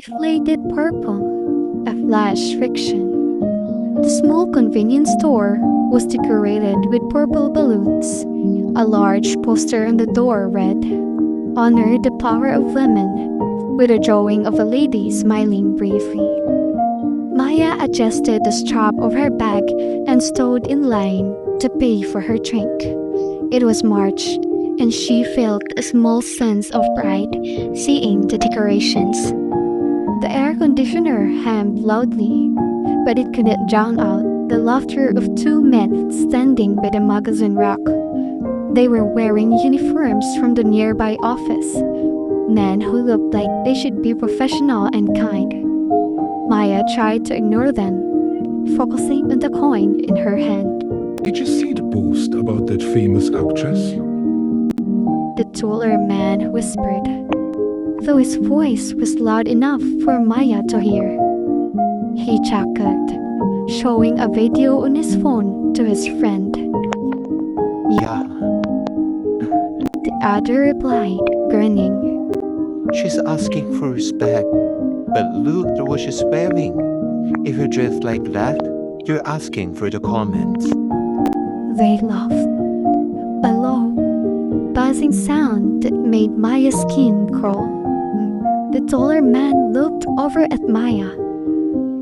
Deflated Purple, a flash fiction. The small convenience store was decorated with purple balloons. A large poster on the door read, "Honor the power of women," with a drawing of a lady smiling briefly. Maya adjusted the strap of her bag and stood in line to pay for her drink. It was March, and she felt a small sense of pride seeing the decorations. The air conditioner hummed loudly, but it couldn't drown out the laughter of two men standing by the magazine rack. They were wearing uniforms from the nearby office, men who looked like they should be professional and kind. Maya tried to ignore them, focusing on the coin in her hand. Did you see the post about that famous actress? The taller man whispered, though his voice was loud enough for Maya to hear. He chuckled, showing a video on his phone to his friend. Yeah, The other replied, grinning. she's asking for respect. But look at what she's wearing. If you dress like that, you're asking for the comments. They laughed. A low, buzzing sound that made Maya's skin crawl. The taller man looked over at Maya.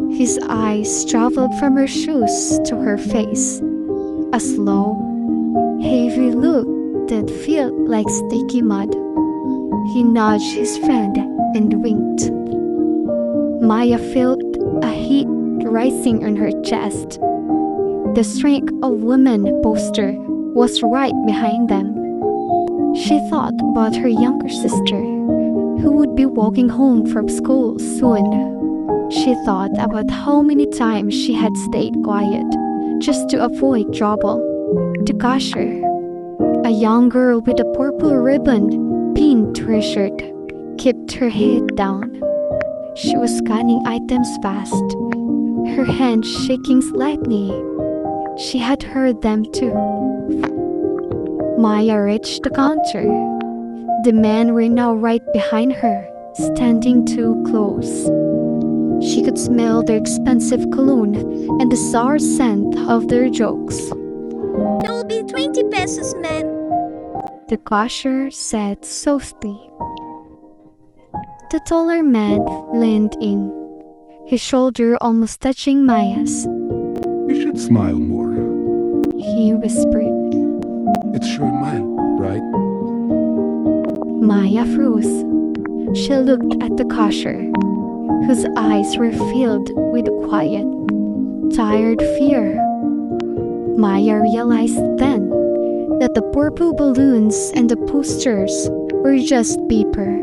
His eyes traveled from her shoes to her face. A slow, heavy look that felt like sticky mud. He nudged his friend and winked. Maya felt a heat rising on her chest. The Strength of Women poster was right behind them. She thought about her younger sister, who would be walking home from school soon. She thought about how many times she had stayed quiet just to avoid trouble. The cashier, a young girl with a purple ribbon pinned to her shirt, kept her head down. She was scanning items fast, her hands shaking slightly. She had heard them too. Maya reached the counter. The men were now right behind her, standing too close. She could smell their expensive cologne and the sour scent of their jokes. That will be 20 pesos, ma'am. The cashier said softly. The taller man leaned in, his shoulder almost touching Maya's. You should smile more. He whispered. It's your mind, right? Maya froze. She looked at the cashier, whose eyes were filled with quiet, tired fear. Maya realized then that the purple balloons and the posters were just paper.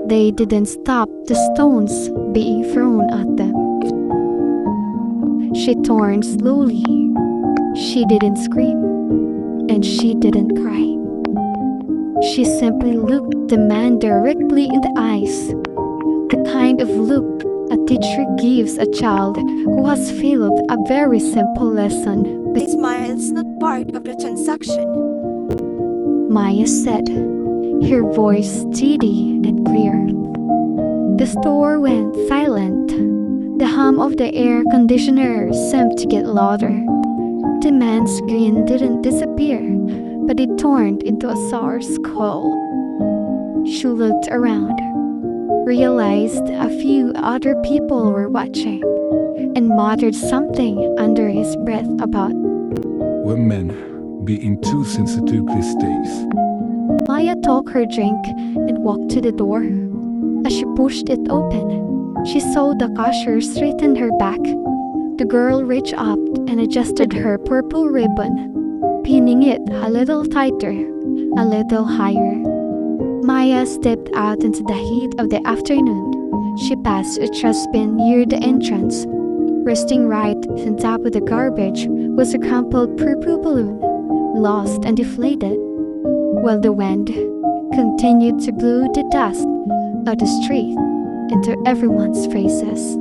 They didn't stop the stones being thrown at them. She turned slowly. She didn't scream, and she didn't cry. She simply looked the man directly in the eyes, the kind of look a teacher gives a child who has failed a very simple lesson. The smile is not part of the transaction. Maya said, her voice steady and clear. The store went silent. The hum of the air conditioner seemed to get louder. The man's grin didn't disappear, but it turned into a sour scowl. She looked around, realized a few other people were watching, and muttered something under his breath about Women being too sensitive these days. Maya took her drink and walked to the door. As she pushed it open, she saw the cashier straighten her back. The girl reached up and adjusted her purple ribbon, pinning it a little tighter, a little higher. Maya stepped out into the heat of the afternoon. She passed a trash bin near the entrance. Resting right on top of the garbage was a crumpled purple balloon, lost and deflated, while the wind continued to blow the dust of the street into everyone's faces.